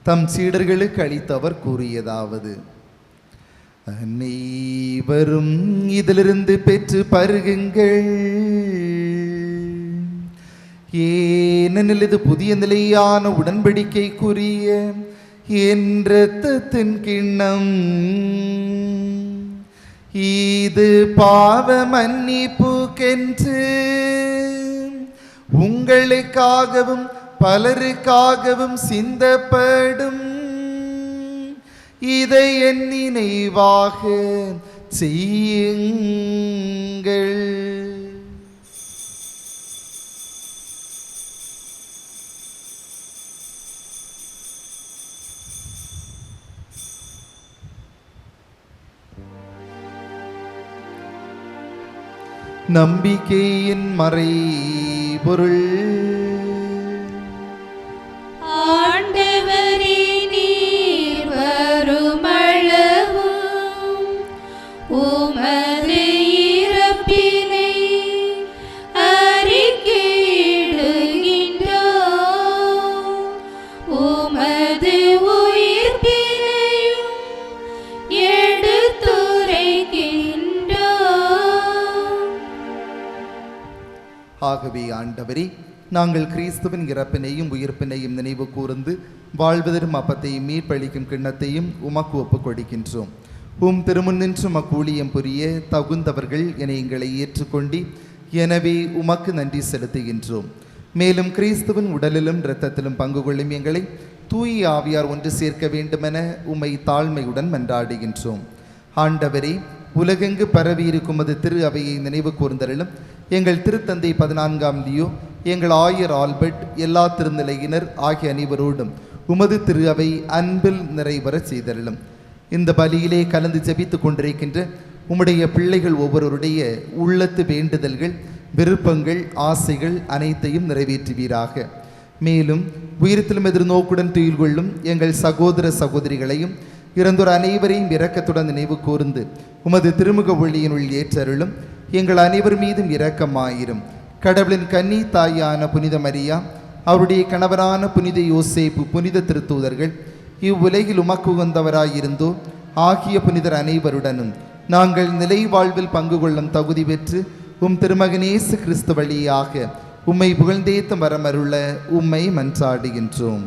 தம் சீடர்களுக்கு அளித்தவர் கூறியதாவது: அனைவரும் இதிலிருந்து பெற்று பருகுங்கள், ஏனெனில் இது புதிய நிலையான உடன்படிக்கைக்குரிய என் இரத்தத்தின் கிண்ணம். இது பாவ மன்னிப்புக்கென்று உங்களுக்காகவும் பலருக்காகவும் சிந்தப்படும். இதை என் நினைவாக செய்யுங்கள். நம்பிக்கையின் மறைபொருள். ஆண்டவரே, நீர் வருமளவும் உமது இறப்பினை அறிக்கையிடுகின்றோம், உமது உயிர்ப்பினையும் எடுத்துரைக்கின்றோம். ஆகவே ஆண்டவரே, நாங்கள் கிறிஸ்துவின் இறப்பினையும் உயிர்ப்பினையும் நினைவு கூர்ந்து வாழ்வதரும் அப்பத்தையும் மீட்பளிக்கும் கிண்ணத்தையும் உமக்கு ஒப்புக் கொடுக்கின்றோம். உம் திருமுன்னின்று ஊழியம் புரிய தகுந்தவர்கள் என எங்களை ஏற்றுக்கொண்டு, எனவே உமக்கு நன்றி செலுத்துகின்றோம். மேலும் கிறிஸ்துவின் உடலிலும் இரத்தத்திலும் பங்கு கொள்ளும் எங்களை தூய ஆவியார் ஒன்று சேர்க்க வேண்டுமென உம்மை தாழ்மையுடன் மன்றாடுகின்றோம். ஆண்டவரே, உலகெங்கு பரவியிருக்கும் அது திரு அவையை நினைவு கூர்ந்தருளும். எங்கள் திருத்தந்தை 14ஆம் லியோ, எங்கள் ஆயர் ஆல்பர்ட், எல்லா திருநிலையினர் ஆகிய அனைவரோடும் உமது திரு அவை அன்பில் நிறைவர செய்தருளும். இந்த பலியிலே கலந்து ஜெபித்து கொண்டிருக்கின்ற உம்முடைய பிள்ளைகள் ஒவ்வொருவருடைய உள்ளத்து வேண்டுதல்கள், விருப்பங்கள், ஆசைகள் அனைத்தையும் நிறைவேற்றுவீராக. மேலும் உயிரத்திலும் எதிர்நோக்குடன் துயில் கொள்ளும் எங்கள் சகோதர சகோதரிகளையும் இறந்தோர் அனைவரையும் இரக்கத்துடன் நினைவு கூர்ந்து உமது திருமுக ஒளியினுள் ஏற்றருளும். எங்கள் அனைவர் மீதும் இரக்கமாயிரும். கடவுளின் கன்னி தாயான புனித மரியா, அவருடைய கணவரான புனித யோசேப்பு, புனித திருத்தூதர்கள், இவ்வுலகில் உமக்கு உகந்தவராயிருந்தோ ஆகிய புனிதர் அனைவருடனும் நாங்கள் நிலை வாழ்வில் பங்கு கொள்ளும் தகுதி பெற்று உம் திருமகன் இயேசு கிறிஸ்து வழியாக உம்மை புகழ்ந்தேத்தும் வரமருள உம்மை மன்றாடுகின்றோம்.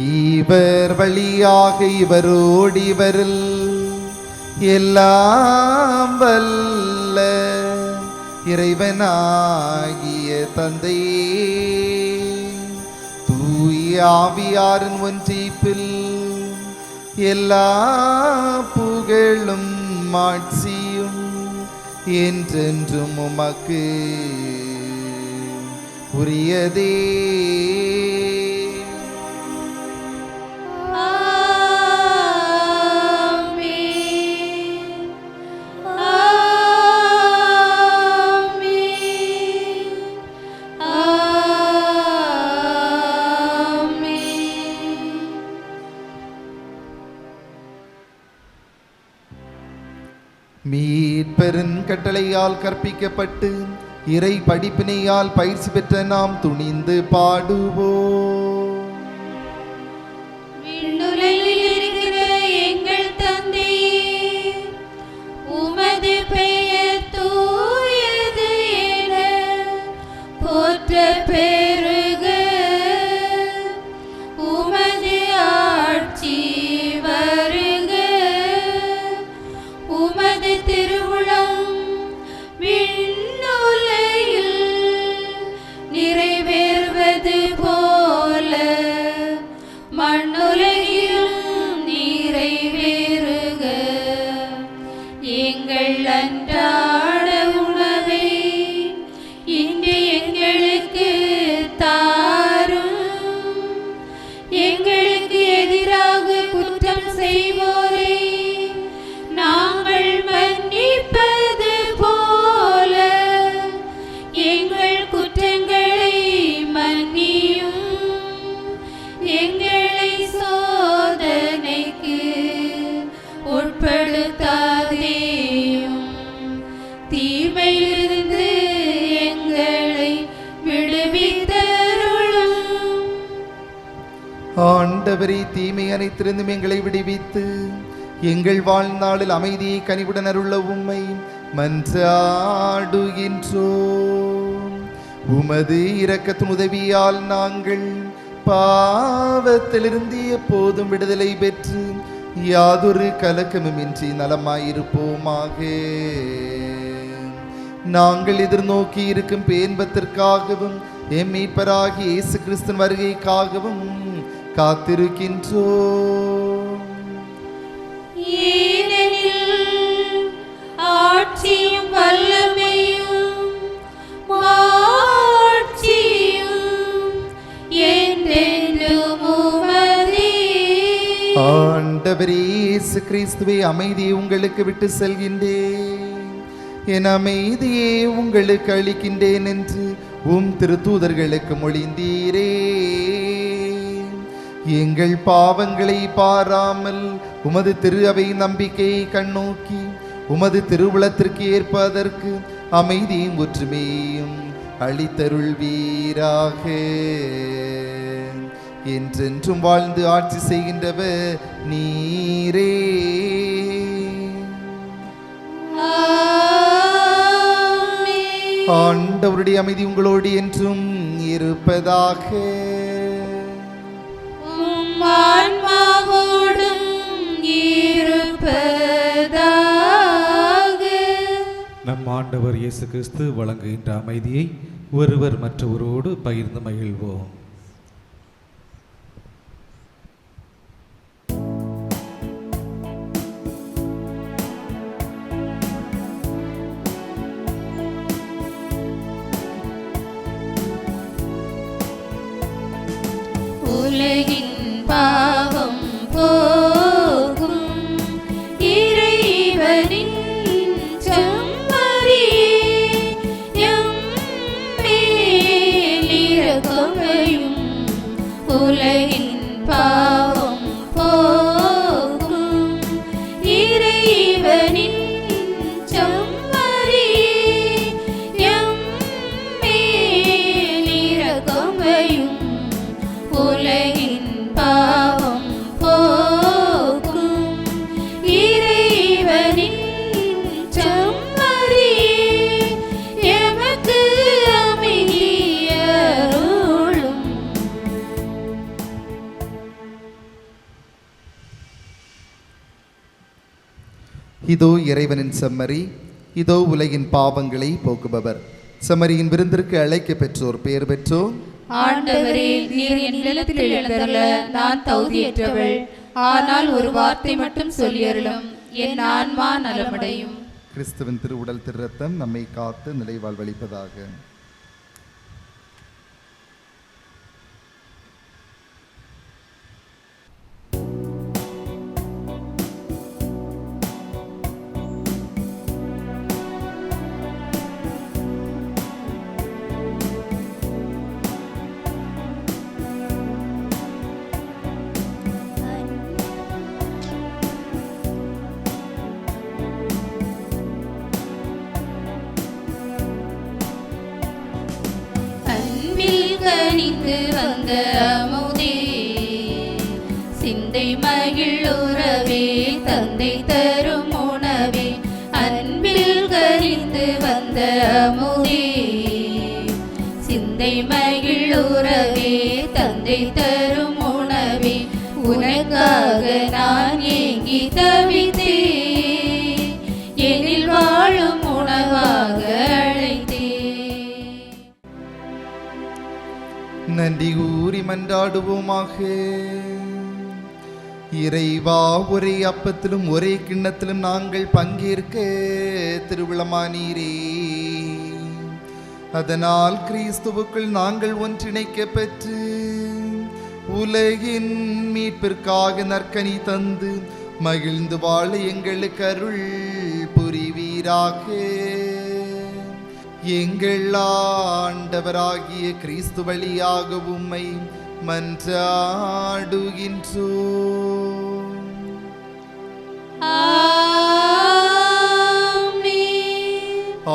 இவர் வழியாக இவரோடு இவரில் எல்லாம் வல்ல இறைவனாகிய தந்தையே, தூய ஆவியாரின் ஒன்றிப்பில் எல்லா புகழும் மாட்சியும் என்றென்றும் உமக்கு உரியதே. மீட்பெருன் கட்டளையால் கற்பிக்கப்பட்டு இறை படிப்பினையால் பயிற்சி பெற்ற நாம் துணிந்து பாடுவோம். விண்ணுலகில் இருக்கிற எங்கள் தந்தையே, உமது பெயர் தூயது என போற்ற பெருக. உமது ஆட்சி வருக. உமது திருவுளம் விண்ணுலகில் நிறைவேறுவது போல மண்ணுலகிலும் நிறைவேறுக. எங்கள் அன்றாட உணவை இன்று எங்களுக்கு தாரும். எங்களுக்கு எதிராக குற்றம் செய்வோரை நாங்கள் மன்னிப்பது போல எங்கள் குற்றங்களை மன்னியும். எங்களை சோதனைக்கு உட்படுத்தாதேயும், தீமையிலிருந்து எங்களை விடுவித்தருளும். ஆண்டவரே, தீமை அனைத்திருந்தும் எங்களை விடுவித்து எங்கள் வாழ்நாளில் அமைதியை கனிவுடன் அருள உம்மை மன்றாடுகின்றோம். உமது இரக்கத்தின் உதவியால் நாங்கள் பாவத்திலிருந்து எப்போதும் விடுதலை பெற்று யாதொரு கலக்கமுமின்றி நலமாயிருப்போமாக. நாங்கள் எதிர்நோக்கி இருக்கும் பேன்பத்திற்காகவும் எம் மீட்பராகிய இயேசு கிறிஸ்துவின் வருகைக்காகவும் காத்திருக்கின்றோம். ஏனெனில் ஆட்சியும் வல்லமையும் மாட்சியும் என்றென்றும் உமதே. ஆண்டவரே இயேசு கிறிஸ்துவே, அமைதியை உங்களுக்கு விட்டு செல்கின்றேன், என் அமைதியை உங்களுக்கு அளிக்கின்றேன் என்று உம் திருத்தூதர்களுக்கு மொழிந்தீரே. எங்கள் பாவங்களை பாராமல் உமது திரு அவை நம்பிக்கையை கண்ணோக்கி உமது திருவுளத்திற்கு ஏற்பதற்கு அமைதியும் ஒற்றுமையும் அளித்தருள்வீராக. என்றென்றும் வாழ்ந்து ஆட்சி செய்கின்றவர் நீரே. ஆண்டவருடைய அமைதி உங்களோடு என்றும் இருப்பதாக. ஆன்மாவோடும் இருப்பதாக. நம் ஆண்டவர் இயேசு கிறிஸ்து வழங்குகின்ற அமைதியை ஒருவர் மற்றவரோடு பகிர்ந்து மகிழ்வோம். உலகின் பாவம் போகும் இறைவனின் செம்மறியே, எம்மேல் இரக்கமையும். உலகின் பாவம் போகும் இறைவனின் செம்மறியே, எம்மேல் இரக்கமையும். உலகின் பாவம் போக்கும் இறைவனின் செம்மறியே, இதோ இறைவனின் செம்மறி, இதோ உலகின் பாவங்களை போக்குபவர். செம்மறியின் விருந்திற்கு அழைக்க பெற்றோர் பேர் பெற்றோர். ஆண்டவரே, நீர் என் இல்லத்தில் எழுந்தருள நான் தகுதியற்றவள். ஆனால் ஒரு வார்த்தை மட்டும் சொல்லியருளும், என் ஆன்மா நலமடையும். கிறிஸ்துவின் திருவுடல் திரு ரத்தம் நம்மை காத்து நிலைவாழ்வளிப்பதாக. கனிந்து வந்த அமுதே, சிந்தை மகிழுறவே, தந்தை தரும் உணவே, அன்பில் கனிந்து வந்த அமுதே, சிந்தை மகிழுறவே, தந்தை தரும் உணவே, உனக்காக நான் ஏங்கி தவித்தே, எனில் வாழும் உணவாக அழைத்தே. நன்றி கூறி மன்றாடுவோமாக. இறைவா, ஒரே அப்பத்திலும் ஒரே கிண்ணத்திலும் நாங்கள் பங்கேற்க திருவிழமானீரே. அதனால் கிறிஸ்துவுக்குள் நாங்கள் ஒன்றிணைக்க பெற்று உலகின் மீட்பிற்காக நற்கனி தந்து மகிழ்ந்து வாழ எங்களுக்கு அருள் புரிவீராக. எங்கள் ஆண்டவராகிய கிறிஸ்து வழியாக உம்மை மன்றாடுகின்றோம்.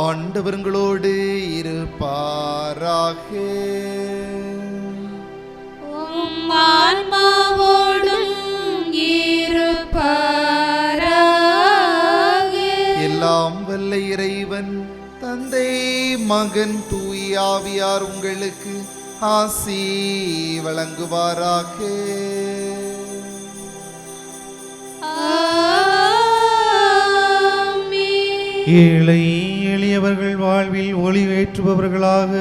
ஆண்டவர்களோடு இருப்பாராக. ஆன்மாவோடும் இருப்பாராக. எல்லாம் வல்ல இறைவன் தந்தை, மகன், தூய ஆவியார் உங்களுக்கு ஆசி வழங்குவாராக. ஏழை எளியவர்கள் வாழ்வில் ஒளி ஏற்றுபவர்களாக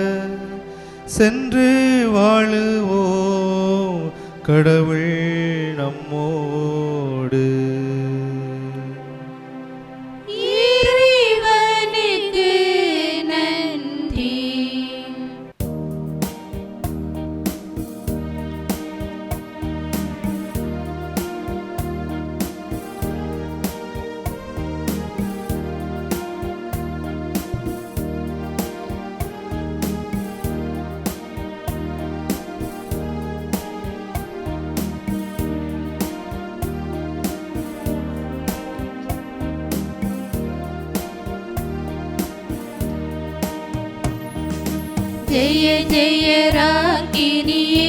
சென்று வாழுவோம். கடவுள் நம்மோடு. இறைவனுக்கு நன்றி. ஜெய ஜெய ராகினியே,